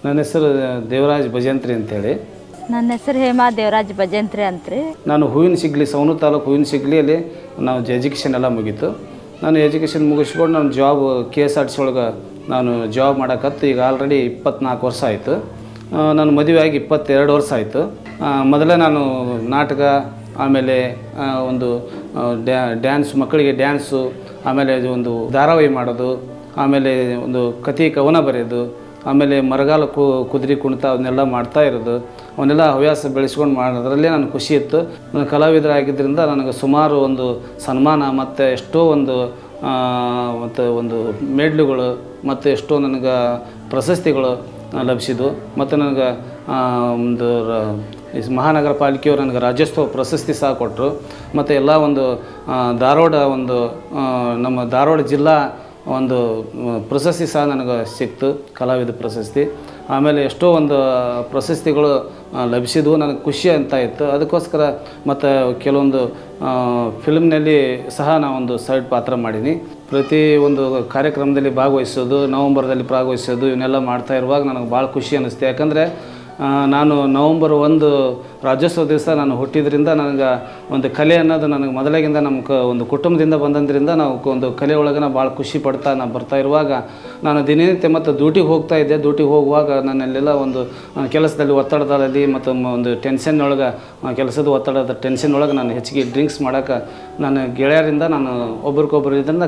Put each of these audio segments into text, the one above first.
ನನ್ನ ಹೆಸರು ದೇವರಾಜ್ ಭಜಂತ್ರಿ ಅಂತೇಳಿ. ನನ್ನ ಹೆಸರು ಹೇಮಾ ದೇವರಾಜ್ ಭಜಂತ್ರಿ ಅಂತ್ರಿ. ನಾನು ಹೂವಿನ ಸಿಗ್ಲಿ, ಸವಣೂರು ತಾಲೂಕು ಹೂವಿನ ಸಿಗ್ಲಿಯಲ್ಲಿ ನಾವು ಎಜುಕೇಷನ್ ಎಲ್ಲ ಮುಗೀತು. ನಾನು ಎಜುಕೇಷನ್ ಮುಗಿಸ್ಕೊಂಡು ನಾನು ಜಾಬ್ KSRTC ಒಳಗೆ ನಾನು ಜಾಬ್ ಮಾಡೋಕತ್ತು. ಈಗ ಆಲ್ರೆಡಿ 24 ವರ್ಷ ಆಯಿತು. ನಾನು ಮದುವೆ ಆಗಿ 22 ವರ್ಷ ಆಯಿತು. ಮೊದಲೇ ನಾನು ನಾಟಕ, ಆಮೇಲೆ ಒಂದು ಡ್ಯಾನ್ಸ್, ಮಕ್ಕಳಿಗೆ ಡ್ಯಾನ್ಸು, ಆಮೇಲೆ ಒಂದು ಧಾರಾವಾಹಿ ಮಾಡೋದು, ಆಮೇಲೆ ಒಂದು ಕಥೆ ಕವನ ಬರೆಯೋದು, ಆಮೇಲೆ ಮರಗಾಲ ಕುದುರೆ ಕುಣಿತ ಅವನ್ನೆಲ್ಲ ಮಾಡ್ತಾ ಇರೋದು, ಅವನ್ನೆಲ್ಲ ಹವ್ಯಾಸ ಬೆಳೆಸ್ಕೊಂಡು ಮಾಡೋದ್ರಲ್ಲೇ ನನಗೆ ಖುಷಿ ಇತ್ತು. ನಾನು ಕಲಾವಿದರಾಗಿದ್ದರಿಂದ ನನಗೆ ಸುಮಾರು ಒಂದು ಸನ್ಮಾನ ಮತ್ತು ಎಷ್ಟೋ ಒಂದು ಒಂದು ಮೆಡ್ಲುಗಳು ಮತ್ತು ಎಷ್ಟೋ ನನಗೆ ಪ್ರಶಸ್ತಿಗಳು ಲಭಿಸಿದ್ವು. ಮತ್ತು ನನಗೆ ಒಂದು ಮಹಾನಗರ ಪಾಲಿಕೆಯವರು ನನಗೆ ರಾಜ್ಯೋತ್ಸವ ಪ್ರಶಸ್ತಿ ಸಹ ಕೊಟ್ಟರು. ಮತ್ತು ಎಲ್ಲ ಒಂದು ಧಾರವಾಡ ಒಂದು ನಮ್ಮ ಧಾರವಾಡ ಜಿಲ್ಲಾ ಒಂದು ಪ್ರಶಸ್ತಿ ಸಹ ನನಗೆ ಸಿಕ್ತು, ಕಲಾವಿದ ಪ್ರಶಸ್ತಿ. ಆಮೇಲೆ ಎಷ್ಟೋ ಒಂದು ಪ್ರಶಸ್ತಿಗಳು ಲಭಿಸಿದ್ವು, ನನಗೆ ಖುಷಿ ಅಂತ ಇತ್ತು. ಅದಕ್ಕೋಸ್ಕರ ಮತ್ತು ಕೆಲವೊಂದು ಫಿಲ್ಮ್ನಲ್ಲಿ ಸಹ ನಾವೊಂದು ಸೈಡ್ ಪಾತ್ರ ಮಾಡೀನಿ. ಪ್ರತಿ ಒಂದು ಕಾರ್ಯಕ್ರಮದಲ್ಲಿ ಭಾಗವಹಿಸೋದು, ನವಂಬರ್ದಲ್ಲಿ ಭಾಗವಹಿಸೋದು, ಇವನ್ನೆಲ್ಲ ಮಾಡ್ತಾ ಇರುವಾಗ ನನಗೆ ಭಾಳ ಖುಷಿ ಅನ್ನಿಸ್ತು. ಯಾಕಂದರೆ ನಾನು ನವಂಬರ್ 1 ರಾಜ್ಯೋತ್ಸವ ದಿವಸ ನಾನು ಹುಟ್ಟಿದ್ರಿಂದ ನನಗೆ ಒಂದು ಕಲೆ ಅನ್ನೋದು ನನಗೆ ಮೊದಲಾಗಿಂದ ನಮ್ಮ ಒಂದು ಕುಟುಂಬದಿಂದ ಬಂದಂದ್ರಿಂದ ನಾವು ಒಂದು ಕಲೆ ಒಳಗೆ ನಾನು ಭಾಳ ಖುಷಿ ಪಡ್ತಾ ನಾನು ಬರ್ತಾ ಇರುವಾಗ ನಾನು ದಿನನಿತ್ಯ ಮತ್ತು ಡ್ಯೂಟಿಗೆ ಹೋಗ್ತಾ ಇದ್ದೆ. ಡ್ಯೂಟಿಗೆ ಹೋಗುವಾಗ ನನ್ನಲ್ಲೆಲ್ಲ ಒಂದು ಕೆಲಸದಲ್ಲಿ ಒತ್ತಡದಲ್ಲಿ ಮತ್ತು ಒಂದು ಟೆನ್ಷನ್ ಒಳಗೆ, ಕೆಲಸದ ಒತ್ತಡದ ಟೆನ್ಷನ್ ಒಳಗೆ ನಾನು ಹೆಚ್ಚಿಗೆ ಡ್ರಿಂಕ್ಸ್ ಮಾಡೋಕೆ ನನ್ನ ಗೆಳೆಯರಿಂದ ನಾನು ಒಬ್ರಿಗೊಬ್ಬರು ಇದರಿಂದ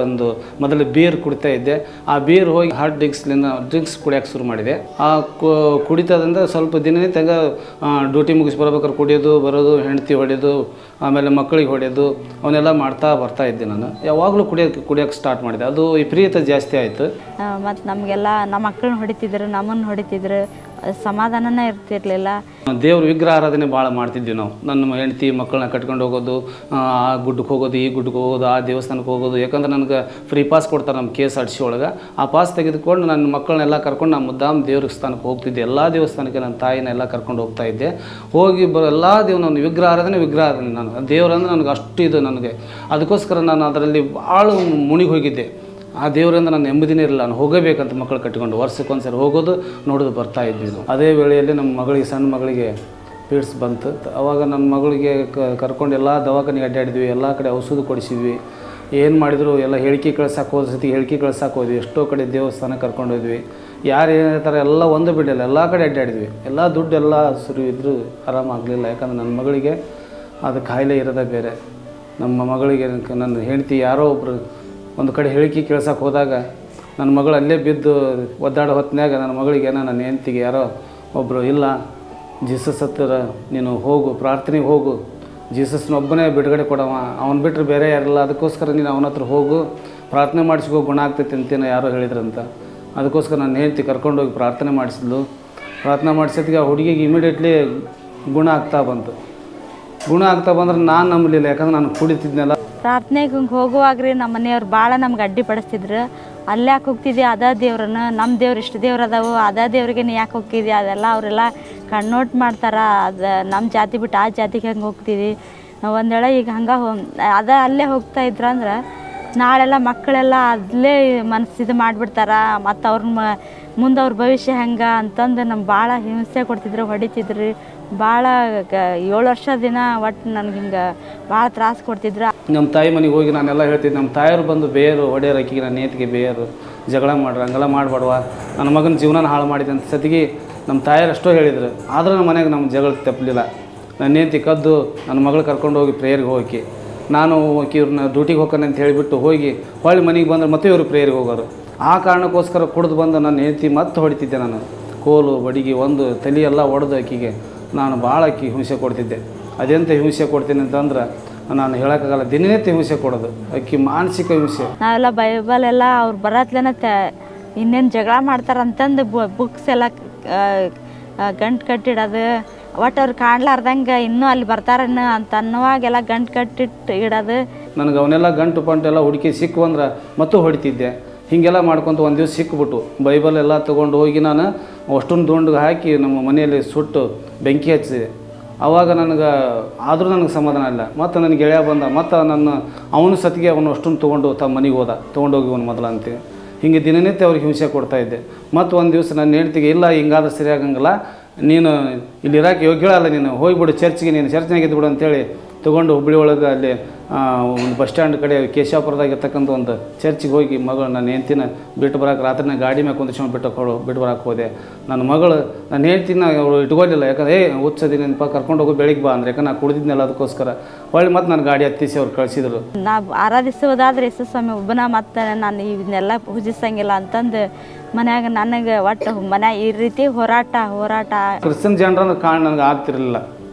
ಒಂದು ಮೊದಲು ಬೀರ್ ಕುಡಿತಾ ಇದ್ದೆ. ಆ ಬೀರ್ ಹೋಗಿ ಹಾರ್ಡ್ ಡ್ರಿಂಕ್ಸ್ ಕುಡಿಯೋಕೆ ಶುರು ಮಾಡಿದೆ. ಆ ಕುಡಿತದಿಂದ ಸ್ವಲ್ಪ ದಿನನಿತ್ಯ ಡ್ಯೂಟಿ ಮುಗಿಸಿ ಬರ್ಬೇಕಾದ್ರೆ ಕುಡಿಯೋದು ಬರೋದು, ಹೆಂಡತಿ ಹೊಡೆಯೋದು, ಆಮೇಲೆ ಮಕ್ಕಳಿಗೆ ಹೊಡೆಯೋದು, ಅವನ್ನೆಲ್ಲ ಮಾಡ್ತಾ ಬರ್ತಾ ಇದ್ದೆ. ನಾನು ಯಾವಾಗಲೂ ಕುಡಿಯೋಕ್ಕೆ ಸ್ಟಾರ್ಟ್ ಮಾಡಿದೆ. ಅದು ವಿಪರೀತ ಜಾಸ್ತಿ ಆಯಿತು. ಮತ್ತು ನಮಗೆಲ್ಲ ನಮ್ಮ ಮಕ್ಕಳನ್ನ ಹೊಡಿತಿದ್ರು, ನಮ್ಮನ್ನು ಹೊಡಿತಿದ್ರು, ಸಮಾಧಾನನೇ ಇರ್ತಿರ್ಲಿಲ್ಲ. ದೇವ್ರ ವಿಗ್ರಹ ಆರಾಧನೆ ಭಾಳ ಮಾಡ್ತಿದ್ವಿ ನಾವು. ನನ್ನ ಹೆಂಡತಿ ಮಕ್ಕಳನ್ನ ಕಟ್ಕೊಂಡು ಹೋಗೋದು, ಆ ಗುಡ್ಡಕ್ಕೆ ಹೋಗೋದು, ಈ ಗುಡ್ಡಕ್ಕೆ ಹೋಗೋದು, ಆ ದೇವಸ್ಥಾನಕ್ಕೆ ಹೋಗೋದು. ಯಾಕಂದ್ರೆ ನನಗೆ ಫ್ರೀ ಪಾಸ್ ಕೊಡ್ತಾರೆ ನಮ್ಮ KSRTC ಒಳಗೆ. ಆ ಪಾಸ್ ತೆಗೆದುಕೊಂಡು ನನ್ನ ಮಕ್ಕಳನ್ನೆಲ್ಲ ಕರ್ಕೊಂಡು ನಾನು ಮುದ್ದಾಮ್ ದೇವಸ್ಥಾನಕ್ಕೆ ಹೋಗ್ತಿದ್ದೆ. ಎಲ್ಲ ದೇವಸ್ಥಾನಕ್ಕೆ ನನ್ನ ತಾಯಿನೆಲ್ಲ ಕರ್ಕೊಂಡು ಹೋಗ್ತಾ ಇದ್ದೆ. ಹೋಗಿ ಎಲ್ಲ ನಾನು ವಿಗ್ರಹ ಆರಾಧನೆ ನಾನು ದೇವರಂದ್ರೆ ನನಗೆ ಅಷ್ಟು ಇದು ನನಗೆ. ಅದಕ್ಕೋಸ್ಕರ ನಾನು ಅದರಲ್ಲಿ ಭಾಳ ಮುಣಿಗಿ ಹೋಗಿದ್ದೆ. ಆ ದೇವರಿಂದ ನಾನು ನೆಮ್ಮದಿನೇ ಇರಲಿಲ್ಲ. ನಾನು ಹೋಗಬೇಕಂತ ಮಕ್ಕಳು ಕಟ್ಟಿಕೊಂಡು ವರ್ಷಕ್ಕೊಂದ್ಸರಿ ಹೋಗೋದು, ನೋಡೋದು, ಬರ್ತಾ ಇದ್ವಿ. ಅದೇ ವೇಳೆಯಲ್ಲಿ ನಮ್ಮ ಮಗಳಿಗೆ, ಸಣ್ಣ ಮಗಳಿಗೆ ಪೀಡ್ಸ್ ಬಂತು. ಆವಾಗ ನನ್ನ ಮಗಳಿಗೆ ಕರ್ಕೊಂಡು ಎಲ್ಲ ದವಾಖಾನೆಗೆ ಅಡ್ಡಾಡಿದ್ವಿ, ಎಲ್ಲ ಕಡೆ ಔಷಧ ಕೊಡಿಸಿದ್ವಿ. ಏನು ಮಾಡಿದ್ರು ಎಲ್ಲ ಹೇಳಿಕೆ ಕಳ್ಸಕ್ಕೆ ಹೋದ ಸತಿ ಹೇಳಿಕೆ ಕಳ್ಸಕ್ಕೆ ಹೋದ್ವಿ. ಎಷ್ಟೋ ಕಡೆ ದೇವಸ್ಥಾನ ಕರ್ಕೊಂಡು ಹೋದ್ವಿ. ಯಾರು ಏನು ಹೇಳ್ತಾರೆ ಎಲ್ಲ ಒಂದು ಬಿಡಲಿಲ್ಲ, ಎಲ್ಲ ಕಡೆ ಅಡ್ಡಾಡಿದ್ವಿ. ಎಲ್ಲ ದುಡ್ಡೆಲ್ಲ ಸುರಿ ಇದ್ದರೂ ಆರಾಮಾಗಲಿಲ್ಲ. ಯಾಕಂದ್ರೆ ನನ್ನ ಮಗಳಿಗೆ ಅದು ಕಾಯಿಲೆ ಇರೋದೇ ಬೇರೆ. ನಮ್ಮ ಮಗಳಿಗೆ ನನ್ನ ಹೆಂಡತಿ ಯಾರೋ ಒಬ್ಬರು ಒಂದು ಕಡೆ ಹೇಳಿಕೆ ಕೇಳ್ಸಕ್ಕೆ ಹೋದಾಗ ನನ್ನ ಮಗಳು ಅಲ್ಲೇ ಬಿದ್ದು ಒದ್ದಾಡೋ ಹೊತ್ತಿನಾಗ ನನ್ನ ಮಗಳಿಗೆ ನನ್ನ ಹೆಂಡತಿಗೆ ಯಾರೋ ಒಬ್ಬರು, ಇಲ್ಲ ಜೀಸಸ್ ಹತ್ತಿರ ನೀನು ಹೋಗು, ಪ್ರಾರ್ಥನೆಗೆ ಹೋಗು, ಜೀಸಸ್ನೊಬ್ಬನೇ ಬಿಡುಗಡೆ ಕೊಡವ, ಅವನು ಬಿಟ್ಟರೆ ಬೇರೆ ಯಾರಿಲ್ಲ, ಅದಕ್ಕೋಸ್ಕರ ನೀನು ಅವನ ಹತ್ರ ಹೋಗು, ಪ್ರಾರ್ಥನೆ ಮಾಡಿಸ್ಕೋ, ಗುಣ ಆಗ್ತೈತೆ ಅಂತೇನೋ ಯಾರೋ ಹೇಳಿದ್ರಂತ. ಅದಕ್ಕೋಸ್ಕರ ನನ್ನ ಹೆಂಡತಿ ಕರ್ಕೊಂಡೋಗಿ ಪ್ರಾರ್ಥನೆ ಮಾಡಿಸಿದ್ಲು. ಪ್ರಾರ್ಥನೆ ಮಾಡಿಸೋದಕ್ಕೆ ಆ ಹುಡುಗಿಗೆ ಇಮಿಡಿಯೇಟ್ಲಿ ಗುಣ ಆಗ್ತಾ ಬಂತು. ಗುಣ ಆಗ್ತಾ ಬಂದ್ರೆ ನಾನು ನಂಬಲಿಲ್ಲ, ಯಾಕಂದ್ರೆ ನಾನು ಕುಡಿತಿದ್ನೆಲ್ಲ. ಪ್ರಾರ್ಥನೆಗೆ ಹೋಗುವಾಗ ನಮ್ಮ ಮನೆಯವ್ರು ಭಾಳ ನಮ್ಗೆ ಅಡ್ಡಿಪಡಿಸ್ತಿದ್ರು. ಅಲ್ಲಿ ಯಾಕೆ ಹೋಗ್ತಿದ್ದೆ, ಅದೇ ದೇವ್ರನ್ನ, ನಮ್ಮ ದೇವ್ರು ಇಷ್ಟು ದೇವ್ರು ಅದಾವು, ಅದೇ ದೇವ್ರಿಗೆ ನೀ ಯಾಕೆ ಹೋಗ್ತಿದ್ದೆ, ಅದೆಲ್ಲ ಅವರೆಲ್ಲ ಕಣ್ಣೋಟ್ ಮಾಡ್ತಾರೆ. ಅದು ನಮ್ಮ ಜಾತಿ ಬಿಟ್ಟು ಆ ಜಾತಿಗೆ ಹೆಂಗೆ ಹೋಗ್ತಿದ್ವಿ. ಒಂದು ವೇಳೆ ಈಗ ಹಂಗೆ ಅಲ್ಲೇ ಹೋಗ್ತಾ ಇದ್ರು ಅಂದ್ರೆ ನಾಳೆಲ್ಲ ಮಕ್ಕಳೆಲ್ಲ ಅಲ್ಲೇ ಮನಸ್ಸಿದು ಮಾಡಿಬಿಡ್ತಾರೆ. ಮತ್ತು ಮುಂದೆ ಅವ್ರ ಭವಿಷ್ಯ ಹೆಂಗೆ ಅಂತಂದು ನಮ್ಗೆ ಭಾಳ ಹಿಂಸೆ ಕೊಡ್ತಿದ್ರು, ಹೊಡಿತಿದ್ರು. ಭಾಳ 7 ವರ್ಷ ದಿನ ಒಟ್ಟು ನನಗೆ ಹಿಂಗೆ ಭಾಳ ತ್ರಾಸು ಕೊಡ್ತಿದ್ರು. ನಮ್ಮ ತಾಯಿ ಮನೆಗೆ ಹೋಗಿ ನಾನೆಲ್ಲ ಹೇಳ್ತಿದ್ದೆ. ನಮ್ಮ ತಾಯಿಯವರು ಬಂದು ಬೇಯರು ಹೊಡೆಯೋರು, ಅಕ್ಕಿಗೆ ನನ್ನ ನೇತಿಗೆ ಬೇಯರು, ಜಗಳ ಮಾಡ್ರಿ, ಹಂಗೆಲ್ಲ ಮಾಡಬೇಡವ, ನನ್ನ ಮಗನ ಜೀವನ ಹಾಳು ಮಾಡಿದೆ ಅಂತ ಸತಿಗೆ ನಮ್ಮ ತಾಯಿಯರು ಎಷ್ಟೋ ಹೇಳಿದರು. ಆದರೂ ನಮ್ಮ ಮನೆಗೆ ನಮ್ಮ ಜಗಳ ತಪ್ಪಲಿಲ್ಲ. ನನ್ನ ನೇತಿ ಕದ್ದು ನನ್ನ ಮಗಳು ಕರ್ಕೊಂಡು ಹೋಗಿ ಪ್ರೇಯರ್ಗೆ ಹೋಗಿ, ನಾನು ಇವ್ರನ್ನ ಡ್ಯೂಟಿಗೆ ಹೋಗ್ತಾನೆ ಅಂತ ಹೇಳಿಬಿಟ್ಟು ಹೋಗಿ ಹೊಳ್ಳಿ ಮನೆಗೆ ಬಂದರೆ ಮತ್ತೆ ಇವರು ಪ್ರೇಯರ್ಗೆ ಹೋಗೋರು. ಆ ಕಾರಣಕ್ಕೋಸ್ಕರ ಕುಡಿದು ಬಂದು ನನ್ನ ಹೆಂಡತಿ ಮತ್ತೆ ಹೊಡಿತಿದ್ದೆ. ನಾನು ಕೋಲು ಬಡಿಗೆ ಒಂದು ತಲೆ ಎಲ್ಲ ಒಡೆದು ಅಕ್ಕಿಗೆ ನಾನು ಭಾಳ ಅಕ್ಕಿ ಹಿಂಸೆ ಕೊಡ್ತಿದ್ದೆ. ಅದೆಂತ ಹಿಂಸೆ ಕೊಡ್ತೀನಿ ಅಂತಂದ್ರೆ ನಾನು ಹೇಳೋಕ್ಕಾಗಲ್ಲ. ದಿನನಿತ್ಯ ಹಿಂಸೆ ಕೊಡೋದು, ಅಕ್ಕಿ ಮಾನಸಿಕ ಹಿಂಸೆ. ನಾವೆಲ್ಲ ಬೈಬಲ್ ಎಲ್ಲ ಅವ್ರು ಬರತ್ಲೇನ ಇನ್ನೇನು ಜಗಳ ಮಾಡ್ತಾರಂತಂದು ಬುಕ್ಸ್ ಎಲ್ಲ ಗಂಟು ಕಟ್ಟಿಡೋದು, ಒಟ್ಟು ಅವ್ರು ಕಾಣ್ಲಾರ್ದಂಗೆ ಇನ್ನೂ ಅಲ್ಲಿ ಬರ್ತಾರನ್ನ ಅಂತ ಅನ್ನುವಾಗೆಲ್ಲ ಗಂಟು ಕಟ್ಟಿಟ್ಟು ಇಡೋದು. ನನಗೆ ಅವನ್ನೆಲ್ಲ ಗಂಟು ಪಂಟೆಲ್ಲ ಹುಡುಕಿ ಸಿಕ್ಕು ಅಂದ್ರೆ ಮತ್ತೂ ಹೊಡಿತಿದ್ದೆ. ಹೀಗೆಲ್ಲ ಮಾಡ್ಕೊತ ಒಂದು ದಿವಸ ಸಿಕ್ಬಿಟ್ಟು ಬೈಬಲ್ ಎಲ್ಲ ತೊಗೊಂಡು ಹೋಗಿ ನಾನು ಅಷ್ಟೊಂದು ದುಂಡಿಗೆ ಹಾಕಿ ನಮ್ಮ ಮನೆಯಲ್ಲಿ ಸುಟ್ಟು ಬೆಂಕಿ ಹಚ್ಚಿದೆ. ಆವಾಗ ನನಗೆ ಆದರೂ ನನಗೆ ಸಮಾಧಾನ ಇಲ್ಲ. ಮತ್ತು ನನ್ನ ಗೆಳೆಯ ಬಂದ, ಮತ್ತು ಅವನು ಸತಿಗೆ ಅವನು ಅಷ್ಟೊಂದು ತೊಗೊಂಡು ತಮ್ಮ ಮನೆಗೆ ಹೋದ, ತೊಗೊಂಡೋಗಿ ಅವನು ಮೊದಲು ಅಂತೆ. ಹಿಂಗೆ ದಿನನಿತ್ಯ ಅವ್ರಿಗೆ ಹಿಂಸೆ ಕೊಡ್ತಾಯಿದ್ದೆ. ಮತ್ತು ಒಂದು ದಿವಸ ನನ್ನ ಹೆಂಡ್ತಿಗೆ ಇಲ್ಲ ಹಿಂಗಾದ್ರೆ ಸರಿಯಾಗಂಗಿಲ್ಲ, ನೀನು ಇಲ್ಲಿ ಇರೋಕ್ಕೆ ಯೋಗ್ಯಳಲ್ಲ, ನೀನು ಹೋಗಿಬಿಡು ಚರ್ಚ್ಗೆ, ನೀನು ಚರ್ಚ್ನಾಗ ಇದ್ಬಿಡು ಅಂತೇಳಿ ತೊಗೊಂಡು ಹುಬ್ಬಳ್ಳಿ ಒಳಗೆ ಅಲ್ಲಿ ಒಂದು ಬಸ್ ಸ್ಟ್ಯಾಂಡ್ ಕಡೆ ಕೇಶಾಪುರದಾಗ ಇರ್ತಕ್ಕಂಥ ಒಂದು ಚರ್ಚಿಗೆ ಹೋಗಿ ಮಗಳು ನನ್ನ ಹೆಂಡ್ತಿನ ಬಿಟ್ಟು ಬರೋಕೆ ರಾತ್ರಿನ ಗಾಡಿ ಮೇಲೆ ಕುಂದಿಸ್ಕೊಂಡು ಬಿಟ್ಟು ಬರೋಕೆ ಹೋದೆ. ನನ್ನ ಮಗಳು ನನ್ನ ಹೆಂಡ್ತಿನ ಅವಳು ಇಟ್ಕೊಳ್ಳಿಲ್ಲ, ಯಾಕಂದ್ರೆ ಹುಚ್ಚದಿನಪ್ಪ ಕರ್ಕೊಂಡು ಹೋಗಿ ಬೆಳಿಗ್ಗೆ ಬಾ ಅಂದ್ರೆ, ಯಾಕಂದ್ರೆ ನಾನು ಕುಡಿದಿದ್ನಲ್ಲ ಅದಕ್ಕೋಸ್ಕರ. ಹೊಳ್ಳಿ ಮತ್ತು ನನ್ನ ಗಾಡಿ ಹತ್ತಿಸಿ ಅವ್ರು ಕಳಿಸಿದ್ರು. ನಾವು ಆರಾಧಿಸುವುದಾದ್ರೆ ಯೇಸು ಸ್ವಾಮಿ ಒಬ್ಬನ, ಮತ್ತು ನಾನು ಇವನ್ನೆಲ್ಲ ಪೂಜಿಸಂಗಿಲ್ಲ ಅಂತಂದು ಮನ್ಯಾಗ ನನಗೆ ಒಟ್ಟು ಮನ್ಯಾಗ ಈ ರೀತಿ ಹೋರಾಟ ಕ್ರಿಶ್ಚಿಯನ್ ಜನರನ್ನು ನನಗೆ ಆಗ್ತಿರಲಿಲ್ಲ.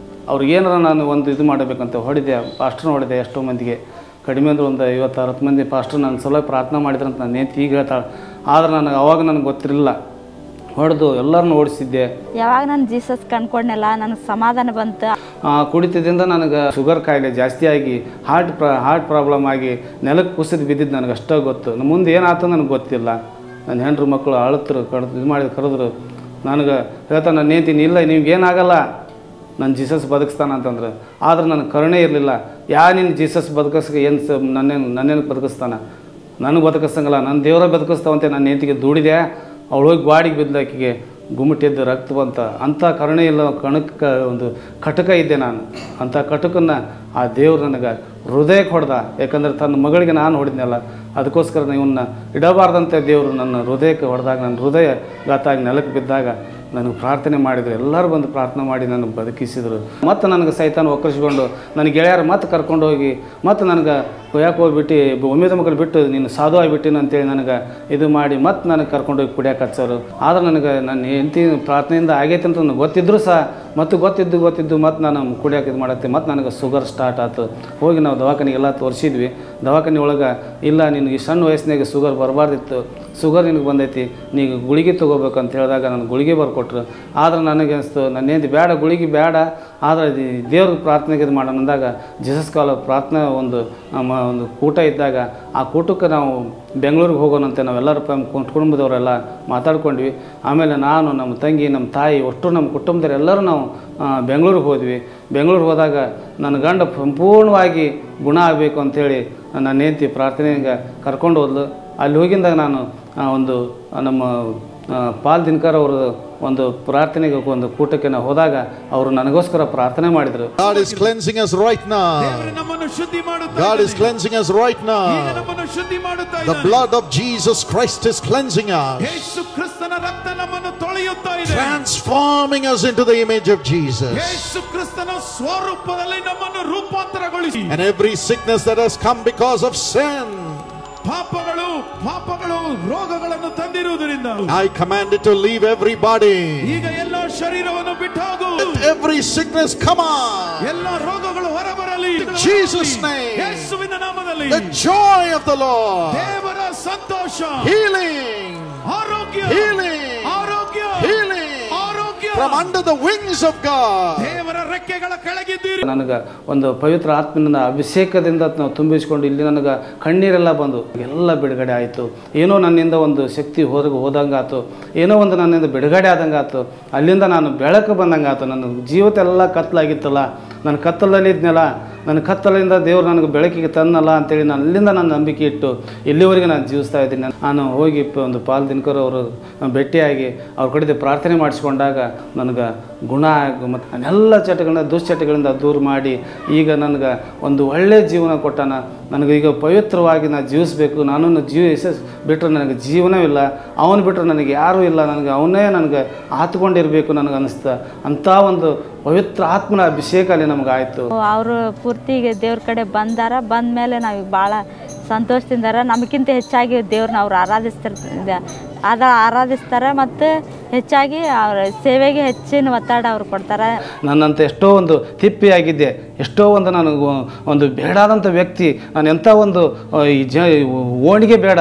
ಅವ್ರಿಗೇನಾರ ನಾನು ಒಂದು ಇದು ಮಾಡಬೇಕಂತ ಹೊಡೆದೆ, ಪಾಸ್ಟರ್ನ ಹೊಡೆದೆ. ಎಷ್ಟೋ ಮಂದಿಗೆ ಕಡಿಮೆ ಅಂದ್ರೆ ಒಂದು 50-60 ಮಂದಿ ಪಾಸ್ಟರ್ ನನ್ನ ಸಲುವಾಗಿ ಪ್ರಾರ್ಥನೆ ಮಾಡಿದ್ರಂತ ನಾನು ನೇತಿ ಈಗ ಹೇಳ್ತಾಳೆ. ಆದರೆ ನನಗೆ ಅವಾಗ ನನಗೆ ಗೊತ್ತಿರಲಿಲ್ಲ, ಹೊಡೆದು ಎಲ್ಲರನ್ನೂ ಓಡಿಸಿದ್ದೆ. ಯಾವಾಗ ನಾನು ಜೀಸಸ್ ಕಂಡ್ಕೊಂಡೆಲ್ಲ ನನಗೆ ಸಮಾಧಾನ ಬಂತು. ಕುಡಿತದಿಂದ ನನಗೆ ಶುಗರ್ ಕಾಯಿಲೆ ಜಾಸ್ತಿ ಆಗಿ ಹಾರ್ಟ್ ಪ್ರಾಬ್ಲಮ್ ಆಗಿ ನೆಲಕ್ಕೆ ಕುಸಿದು ಬಿದ್ದಿದ್ದು ನನಗೆ ಅಷ್ಟೇ ಗೊತ್ತು. ಮುಂದೆ ಏನಾಯ್ತು ನನಗೆ ಗೊತ್ತಿಲ್ಲ. ನನ್ನ ಹೆಂಡ್ರು ಮಕ್ಕಳು ಅಳುತ್ತರು, ಇದು ಮಾಡಿದ್ರು, ಕರೆದ್ರು. ನನಗೆ ಹೇಳ್ತಾ ನಾನು ನೇತೀನಿ, ಇಲ್ಲ ನಿಮ್ಗೇನಾಗಲ್ಲ, ನಾನು ಜೀಸಸ್ ಬದುಕಿಸ್ತಾನೆ ಅಂತಂದ್ರೆ. ಆದ್ರೆ ನನಗೆ ಕರುಣೆ ಇರಲಿಲ್ಲ. ನೀನು ಜೀಸಸ್ ಬದುಕಿಸ್ಗೆ ಏನು ನನ್ನೇನು ಬದುಕಿಸ್ತಾನೆ, ನನಗೆ ಬದುಕಿಸ್ತಂಗಲ್ಲ, ನನ್ನ ದೇವರ ಬದುಕಿಸ್ತಾವಂತೆ ನನ್ನ ಹೆಂಡತಿಗೆ ದುಡಿದೆ. ಅವಳು ಹೋಗಿ ಗಾಡಿಗೆ ಬಿದ್ದಲಾಕಿಗೆ ಗುಮ್ಮಟಿದ್ದು ರಕ್ತ ಬಂತ. ಅಂಥ ಕರುಣೆ ಇಲ್ಲ, ಒಂದು ಕಟಕ ಇದ್ದೆ ನಾನು. ಅಂಥ ಕಟಕನ್ನು ಆ ದೇವ್ರು ನನಗೆ ಹೃದಯಕ್ಕೆ ಹೊಡೆದ. ಯಾಕಂದರೆ ತನ್ನ ಮಗಳಿಗೆ ನಾನು ಹೊಡೆದ್ನಲ್ಲ, ಅದಕ್ಕೋಸ್ಕರ ಇವನ್ನ ಇಡಬಾರ್ದಂತೆ ದೇವರು ನನ್ನ ಹೃದಯಕ್ಕೆ ಹೊಡೆದಾಗ, ನನ್ನ ಹೃದಯ ಗಾತಾಗಿ ನೆಲಕ್ಕೆ ಬಿದ್ದಾಗ ನನಗೆ ಪ್ರಾರ್ಥನೆ ಮಾಡಿದರು. ಎಲ್ಲರೂ ಬಂದು ಪ್ರಾರ್ಥನೆ ಮಾಡಿ ನನಗೆ ಬದುಕಿಸಿದರು. ಮತ್ತು ನನಗೆ ಸೈತಾನ ಒಕ್ಕರಿಸ್ಕೊಂಡು ನನ್ನ ಗೆಳೆಯರು ಮತ್ತೆ ಕರ್ಕೊಂಡು ಹೋಗಿ ಮತ್ತು ನನಗೆ ಯಾಕೆ ಹೋಗ್ಬಿಟ್ಟು ಒಮ್ಮೆದ ಮಕ್ಕಳು ಬಿಟ್ಟು ನೀನು ಸಾಧು ಆಗಿಬಿಟ್ಟಿನ ಅಂತೇಳಿ ನನಗೆ ಇದು ಮಾಡಿ ಮತ್ತು ನನಗೆ ಕರ್ಕೊಂಡೋಗಿ ಕುಡಿಯೋಕೆ ಹಚ್ಚೋರು. ಆದರೆ ನನಗೆ ನನ್ನ ಹೆಂಡತಿ ಪ್ರಾರ್ಥನೆಯಿಂದ ಆಗೈತೆ ಅಂತ ನನಗೆ ಗೊತ್ತಿದ್ದರೂ ಸಹ ಮತ್ತು ಗೊತ್ತಿದ್ದು ಮತ್ತು ನಾನು ಕುಡಿಯೋಕೆ ಇದು ಮಾಡತ್ತೆ. ಮತ್ತು ನನಗೆ ಶುಗರ್ ಸ್ಟಾರ್ಟ್ ಆಯ್ತು. ಹೋಗಿ ನಾವು ದವಾಖಾನೆಗೆಲ್ಲ ತೋರಿಸಿದ್ವಿ. ದವಾಖಾನೆ ಒಳಗೆ ಇಲ್ಲ, ನಿನಗೆ ಸಣ್ಣ ವಯಸ್ಸಿನಾಗೆ ಶುಗರ್ ಬರಬಾರ್ದಿತ್ತು, ಶುಗರ್ ನಿನಗೆ ಬಂದೈತಿ, ನೀವು ಗುಳಿಗೆ ತೊಗೋಬೇಕು ಅಂತ ಹೇಳಿದಾಗ ನನಗೆ ಗುಳಿಗೆ ಬರ್ಕೊಟ್ರು. ಆದರೆ ನನಗೆ ಅನಿಸ್ತು ನನ್ನ ಹೆಂಡತಿ ಬೇಡ, ಗುಳಿಗೆ ಬೇಡ, ಆದರೆ ದೇವ್ರಿಗೆ ಪ್ರಾರ್ಥನೆಗೆ ಇದು ಮಾಡೋಣ ಅಂದಾಗ ಜೀಸಸ್ ಕಾಲ ಪ್ರಾರ್ಥನೆ ಒಂದು ಕೂಟ ಇದ್ದಾಗ ಆ ಕೂಟಕ್ಕೆ ನಾವು ಬೆಂಗಳೂರಿಗೆ ಹೋಗೋಣಂತೆ ನಾವೆಲ್ಲರೂ ಕುಟುಂಬದವರೆಲ್ಲ ಮಾತಾಡ್ಕೊಂಡ್ವಿ. ಆಮೇಲೆ ನಾನು, ನಮ್ಮ ತಂಗಿ, ನಮ್ಮ ತಾಯಿ, ಒಟ್ಟು ನಮ್ಮ ಕುಟುಂಬದವ್ರು ಎಲ್ಲರೂ ನಾವು ಬೆಂಗಳೂರಿಗೆ ಹೋದ್ವಿ. ಬೆಂಗಳೂರಿಗೆ ಹೋದಾಗ ನನ್ನ ಗಂಡ ಸಂಪೂರ್ಣವಾಗಿ ಗುಣ ಆಗಬೇಕು ಅಂಥೇಳಿ ನನ್ನ ಹೆಂಡತಿ ಪ್ರಾರ್ಥನೆಗೆ ಕರ್ಕೊಂಡು ಹೋದ್ಲು. ಅಲ್ಲಿ ಹೋಗಿದ್ದಾಗ ನಾನು ಒಂದು ನಮ್ಮ ಪಾಲ್ ದಿನಕರ್ ಅವರು ಒಂದು ಪ್ರಾರ್ಥನೆಗೆ ಒಂದು ಕೂಟಕ್ಕೆ ನಾವು ಹೋದಾಗ ಅವರು ನನಗೋಸ್ಕರ ಪ್ರಾರ್ಥನೆ ಮಾಡಿದ್ರು. God is cleansing us right now. God is cleansing us right now. The blood of Jesus Christ is cleansing us, transforming us into the image of Jesus. And every sickness that has come because of sin, ಪಾಪಗಳು ರೋಗಗಳನ್ನು ತಂದಿರುವುದರಿಂದ I command it to leave everybody. ಈಗ ಎಲ್ಲ ಶರೀರವನ್ನು ಬಿಟ್ಟು ಹೋಗು. Every sickness come on. ಎಲ್ಲ ರೋಗಗಳು ಹೊರಬರಲಿ. Jesus name. ಯೇಸುವಿನ ನಾಮದಲ್ಲಿ. The joy of the Lord. ದೇವರ ಸಂತೋಷ. Healing. ಆರೋಗ್ಯ. Healing. ಆರೋಗ್ಯ. Healing. ಆರೋಗ್ಯ. From under the wings of God. ದೇವರ ರೆಕ್ಕೆಗಳ ಕೆಳಗಿದ್ದೀರಿ. ನನಗೆ ಒಂದು ಪವಿತ್ರ ಆತ್ಮನ ಅಭಿಷೇಕದಿಂದ ನಾವು ತುಂಬಿಸಿಕೊಂಡು ಇಲ್ಲಿ ನನಗೆ ಕಣ್ಣೀರೆಲ್ಲ ಬಂದು ಎಲ್ಲ ಬಿಡುಗಡೆ ಆಯಿತು. ಏನೋ ನನ್ನಿಂದ ಒಂದು ಶಕ್ತಿ ಹೋದಂಗೆ ಆಯ್ತು, ಏನೋ ಒಂದು ನನ್ನಿಂದ ಬಿಡುಗಡೆ ಆದಂಗೆ ಆಯ್ತು. ಅಲ್ಲಿಂದ ನಾನು ಬೆಳಕು ಬಂದಂಗೆ ಆಯ್ತು. ನನ್ನ ಜೀವತೆಲ್ಲ ಕತ್ತಲಾಗಿತ್ತಲ್ಲ, ನನ್ನ ಕತ್ತಲಲ್ಲಿ ಇದ್ನಲ್ಲ, ನನ್ನ ಕತ್ತಲಿಂದ ದೇವರು ನನಗೆ ಬೆಳಕಿಗೆ ತನ್ನಲ್ಲ ಅಂತೇಳಿ ನಾನು ಅಲ್ಲಿಂದ ನಾನು ನಂಬಿಕೆ ಇಟ್ಟು ಇಲ್ಲಿವರೆಗೆ ನಾನು ಜೀವಿಸ್ತಾ ಇದ್ದೀನಿ. ನಾನು ಹೋಗಿ ಒಂದು ಪಾಲ್ ದಿನಕರ್ ಅವರು ಭೇಟಿಯಾಗಿ ಅವ್ರ ಕಡೆ ಪ್ರಾರ್ಥನೆ ಮಾಡಿಸ್ಕೊಂಡಾಗ ನನಗೆ ಗುಣ ಆಗಿ ಮತ್ತು ನಾನೆಲ್ಲ ದುಶ್ಚಟಗಳಿಂದ ದೂರ ಮಾಡಿ ಈಗ ನನಗೆ ಒಂದು ಒಳ್ಳೆಯ ಜೀವನ ಕೊಟ್ಟಾನ. ನನಗೆ ಈಗ ಪವಿತ್ರವಾಗಿ ನಾನು ಜೀವಿಸಬೇಕು. ನಾನು ಬಿಟ್ಟರೆ ನನಗೆ ಜೀವನವಿಲ್ಲ, ಅವನು ಬಿಟ್ಟರೆ ನನಗೆ ಯಾರೂ ಇಲ್ಲ, ಅವನೇ ನನಗೆ ಆತ್ಕೊಂಡಿರಬೇಕು ನನಗೆ ಅನ್ನಿಸ್ತಾ. ಅಂಥ ಒಂದು ಪವಿತ್ರ ಆತ್ಮನ ಅಭಿಷೇಕ ಅಲ್ಲಿ ನಮ್ಗೆ ಆಯಿತು. ಅವರು ಪೂರ್ತಿಗೆ ದೇವ್ರ ಕಡೆ ಬಂದ ಮೇಲೆ ನಾವೀಗ ಭಾಳ ಸಂತೋಷದಿಂದ ನಮಗಿಂತ ಹೆಚ್ಚಾಗಿ ದೇವ್ರನ್ನ ಅವ್ರು ಆರಾಧಿಸ್ತಾರೆ ಮತ್ತು ಹೆಚ್ಚಾಗಿ ಅವ್ರ ಸೇವೆಗೆ ಹೆಚ್ಚಿನ ಒತ್ತಡ ಅವ್ರು ಕೊಡ್ತಾರೆ. ನನ್ನಂತ ಎಷ್ಟೋ ಒಂದು ತಿಪ್ಪಿಯಾಗಿದ್ದೆ, ಎಷ್ಟೋ ಒಂದು ನನಗೆ ಒಂದು ಬೇಡಾದಂಥ ವ್ಯಕ್ತಿ, ನಾನು ಎಂಥ ಒಂದು ಓಣಿಗೆ ಬೇಡ,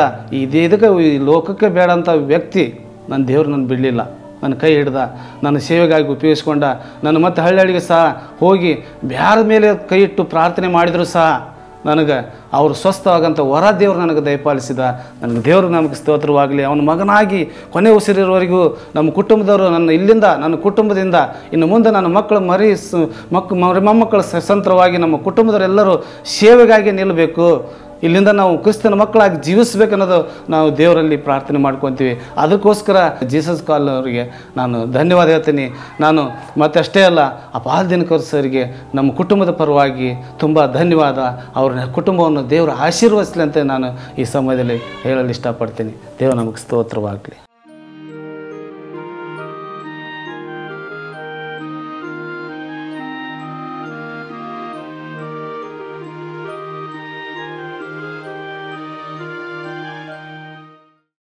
ಇದಕ್ಕೆ ಈ ಲೋಕಕ್ಕೆ ಬೇಡ ಅಂತ ವ್ಯಕ್ತಿ ನನ್ನ ದೇವ್ರು ನನ್ನ ಬಿಡಲಿಲ್ಲ. ನನ್ನ ಕೈ ಹಿಡ್ದ, ನನ್ನ ಸೇವೆಗಾಗಿ ಉಪಯೋಗಿಸ್ಕೊಂಡ. ನಾನು ಮತ್ತೆ ಹಳ್ಳಿಗೆ ಸಹ ಹೋಗಿ ಬ್ಯಾರ ಮೇಲೆ ಕೈ ಇಟ್ಟು ಪ್ರಾರ್ಥನೆ ಮಾಡಿದರೂ ಸಹ ನನಗೆ ಅವರು ಸ್ವಸ್ಥವಾಗಂಥ ವರ ದೇವರು ನನಗೆ ದಯಪಾಲಿಸಿದ. ನನಗೆ ದೇವರು ನಮಗೆ ಸ್ತೋತ್ರವಾಗಲಿ. ಅವನ ಮಗನಾಗಿ ಕೊನೆ ಉಸಿರಿರೋವರೆಗೂ ನಮ್ಮ ಕುಟುಂಬದವರು ನನ್ನ ಕುಟುಂಬದಿಂದ ಇನ್ನು ಮುಂದೆ ನನ್ನ ಮಕ್ಕಳು ಮೊಮ್ಮಕ್ಕಳು ಸ್ವತಂತ್ರವಾಗಿ ನಮ್ಮ ಕುಟುಂಬದವರೆಲ್ಲರೂ ಸೇವೆಗಾಗಿ ನಿಲ್ಲಬೇಕು. ಇಲ್ಲಿಂದ ನಾವು ಕ್ರಿಸ್ತನ ಮಕ್ಕಳಾಗಿ ಜೀವಿಸ್ಬೇಕನ್ನೋದು ನಾವು ದೇವರಲ್ಲಿ ಪ್ರಾರ್ಥನೆ ಮಾಡ್ಕೊತೀವಿ. ಅದಕ್ಕೋಸ್ಕರ ಜೀಸಸ್ ಕಾಲ್ ಅವರಿಗೆ ನಾನು ಧನ್ಯವಾದ ಹೇಳ್ತೀನಿ. ನಾನು ಮತ್ತಷ್ಟೇ ಅಲ್ಲ, ಅಪಾಲ್ ದಿನಕರ್ ಸರ್ಗೆ ನಮ್ಮ ಕುಟುಂಬದ ಪರವಾಗಿ ತುಂಬ ಧನ್ಯವಾದ. ಅವ್ರ ಕುಟುಂಬವನ್ನು ದೇವರು ಆಶೀರ್ವದಿಸಲಿ ಅಂತ ನಾನು ಈ ಸಮಯದಲ್ಲಿ ಹೇಳಲು ಇಷ್ಟಪಡ್ತೀನಿ. ದೇವರು ನಮಗೆ ಸ್ತೋತ್ರವಾಗಲಿ.